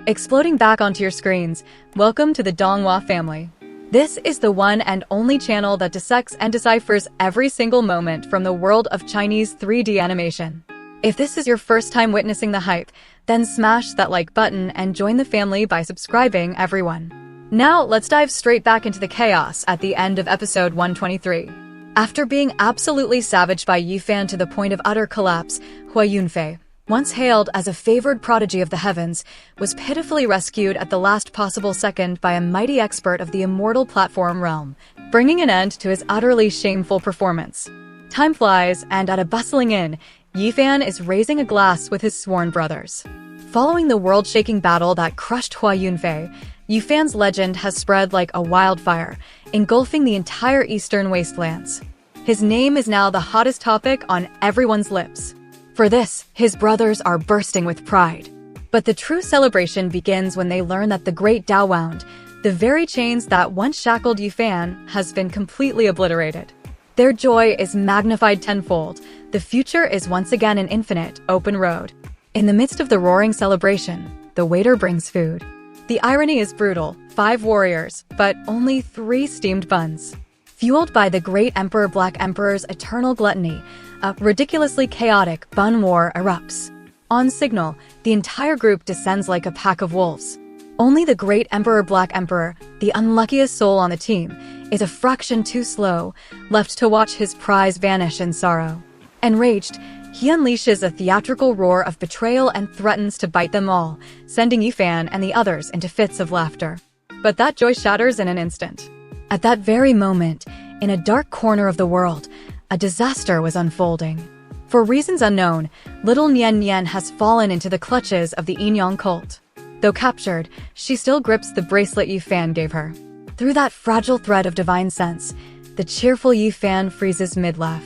Exploding back onto your screens, welcome to the Donghua family. This is the one and only channel that dissects and deciphers every single moment from the world of Chinese 3D animation. If this is your first time witnessing the hype, then smash that like button and join the family by subscribing, everyone. Now, let's dive straight back into the chaos at the end of episode 123. After being absolutely savaged by Yifan to the point of utter collapse, Hua Yunfei, once hailed as a favored prodigy of the heavens, was pitifully rescued at the last possible second by a mighty expert of the immortal platform realm, bringing an end to his utterly shameful performance. Time flies, and at a bustling inn, Yifan is raising a glass with his sworn brothers. Following the world-shaking battle that crushed Hua Yunfei, Yifan's legend has spread like a wildfire, engulfing the entire eastern wastelands. His name is now the hottest topic on everyone's lips. For this, his brothers are bursting with pride. But the true celebration begins when they learn that the great Dao wound, the very chains that once shackled Yifan, has been completely obliterated. Their joy is magnified tenfold. The future is once again an infinite, open road. In the midst of the roaring celebration, the waiter brings food. The irony is brutal: 5 warriors, but only 3 steamed buns. Fueled by the great Emperor Black Emperor's eternal gluttony, a ridiculously chaotic bun war erupts. On signal, the entire group descends like a pack of wolves. Only the great Emperor Black Emperor, the unluckiest soul on the team, is a fraction too slow, left to watch his prize vanish in sorrow. Enraged, he unleashes a theatrical roar of betrayal and threatens to bite them all, sending Yifan and the others into fits of laughter. But that joy shatters in an instant. At that very moment, in a dark corner of the world, a disaster was unfolding. For reasons unknown, little Nian Nian has fallen into the clutches of the Yin-Yang cult. Though captured, she still grips the bracelet Yifan gave her. Through that fragile thread of divine sense, the cheerful Yifan freezes mid-laugh.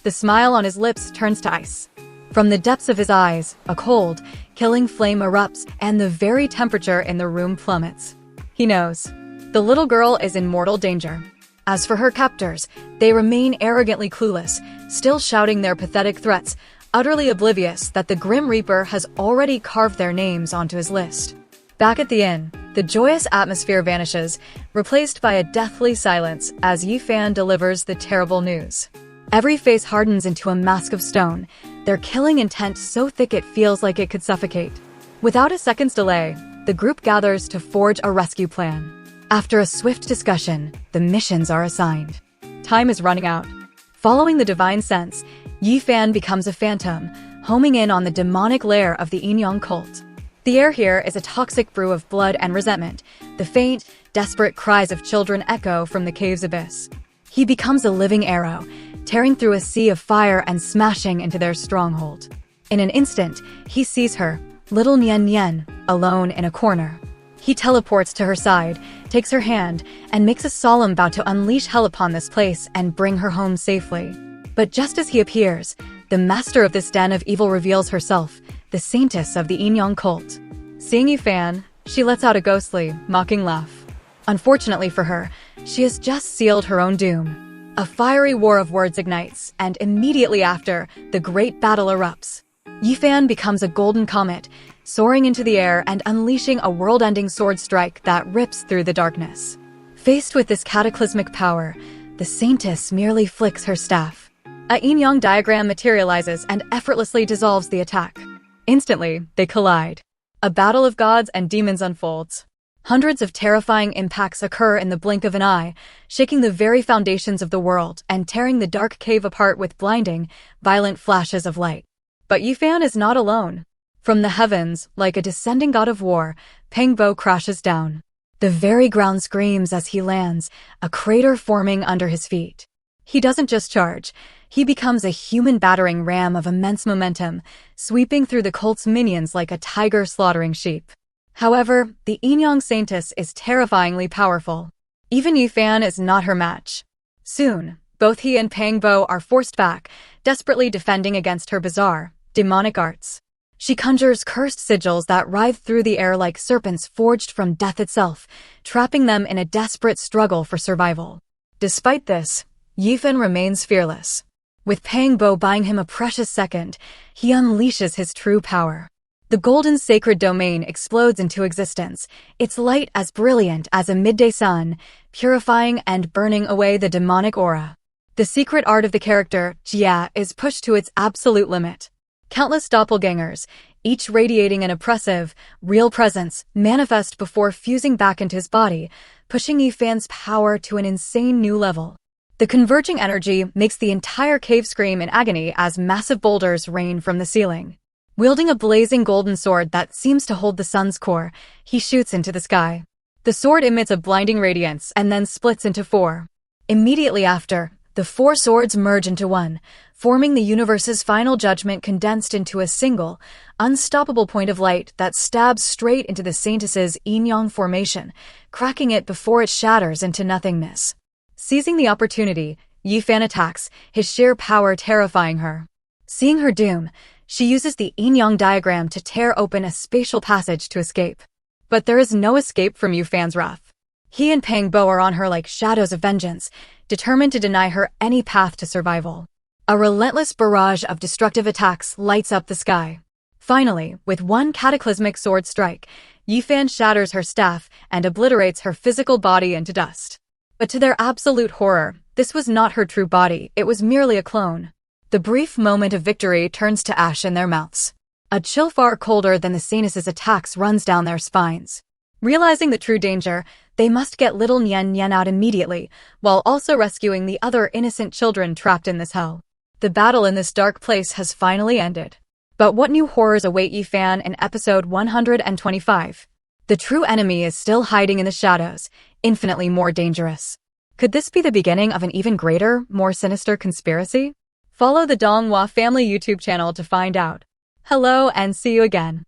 The smile on his lips turns to ice. From the depths of his eyes, a cold, killing flame erupts, and the very temperature in the room plummets. He knows. The little girl is in mortal danger. As for her captors, they remain arrogantly clueless, still shouting their pathetic threats, utterly oblivious that the Grim Reaper has already carved their names onto his list. Back at the inn, the joyous atmosphere vanishes, replaced by a deathly silence as Yifan delivers the terrible news. Every face hardens into a mask of stone, their killing intent so thick it feels like it could suffocate. Without a second's delay, the group gathers to forge a rescue plan. After a swift discussion, the missions are assigned. Time is running out. Following the divine sense, Yifan becomes a phantom, homing in on the demonic lair of the Yin-Yang cult. The air here is a toxic brew of blood and resentment. The faint, desperate cries of children echo from the cave's abyss. He becomes a living arrow, tearing through a sea of fire and smashing into their stronghold. In an instant, he sees her, little Nian Nian, alone in a corner. He teleports to her side, takes her hand, and makes a solemn vow to unleash hell upon this place and bring her home safely. But just as he appears, the master of this den of evil reveals herself, the saintess of the Yin-Yang cult. Seeing Yifan, she lets out a ghostly, mocking laugh. Unfortunately for her, she has just sealed her own doom. A fiery war of words ignites, and immediately after, the great battle erupts. Yifan becomes a golden comet, soaring into the air and unleashing a world-ending sword strike that rips through the darkness. Faced with this cataclysmic power, the saintess merely flicks her staff. A yin-yang diagram materializes and effortlessly dissolves the attack. Instantly, they collide. A battle of gods and demons unfolds. Hundreds of terrifying impacts occur in the blink of an eye, shaking the very foundations of the world and tearing the dark cave apart with blinding, violent flashes of light. But Yifan is not alone. From the heavens, like a descending god of war, Peng Bo crashes down. The very ground screams as he lands, a crater forming under his feet. He doesn't just charge. He becomes a human battering ram of immense momentum, sweeping through the cult's minions like a tiger slaughtering sheep. However, the Yin-Yang Saintess is terrifyingly powerful. Even Yifan is not her match. Soon, Both he and Pang Bo are forced back, desperately defending against her bizarre, demonic arts. She conjures cursed sigils that writhe through the air like serpents forged from death itself, trapping them in a desperate struggle for survival. Despite this, Yifan remains fearless. With Pang Bo buying him a precious second, he unleashes his true power. The golden sacred domain explodes into existence, its light as brilliant as a midday sun, purifying and burning away the demonic aura. The secret art of the character, Jia, is pushed to its absolute limit. Countless doppelgangers, each radiating an oppressive, real presence, manifest before fusing back into his body, pushing Yifan's power to an insane new level. The converging energy makes the entire cave scream in agony as massive boulders rain from the ceiling. Wielding a blazing golden sword that seems to hold the sun's core, he shoots into the sky. The sword emits a blinding radiance and then splits into four. Immediately after, the four swords merge into one, forming the universe's final judgment condensed into a single, unstoppable point of light that stabs straight into the Saintess's yin-yang formation, cracking it before it shatters into nothingness. Seizing the opportunity, Yifan attacks, his sheer power terrifying her. Seeing her doom, she uses the yin-yang diagram to tear open a spatial passage to escape. But there is no escape from Yifan's wrath. He and Pang Bo are on her like shadows of vengeance, determined to deny her any path to survival. A relentless barrage of destructive attacks lights up the sky. Finally, with one cataclysmic sword strike, Yifan shatters her staff and obliterates her physical body into dust. But to their absolute horror, this was not her true body, it was merely a clone. The brief moment of victory turns to ash in their mouths. A chill far colder than the Saintess's attacks runs down their spines. Realizing the true danger, they must get little Nian Nian out immediately, while also rescuing the other innocent children trapped in this hell. The battle in this dark place has finally ended. But what new horrors await Yifan in episode 125? The true enemy is still hiding in the shadows, infinitely more dangerous. Could this be the beginning of an even greater, more sinister conspiracy? Follow the Donghua family YouTube channel to find out. Hello and see you again.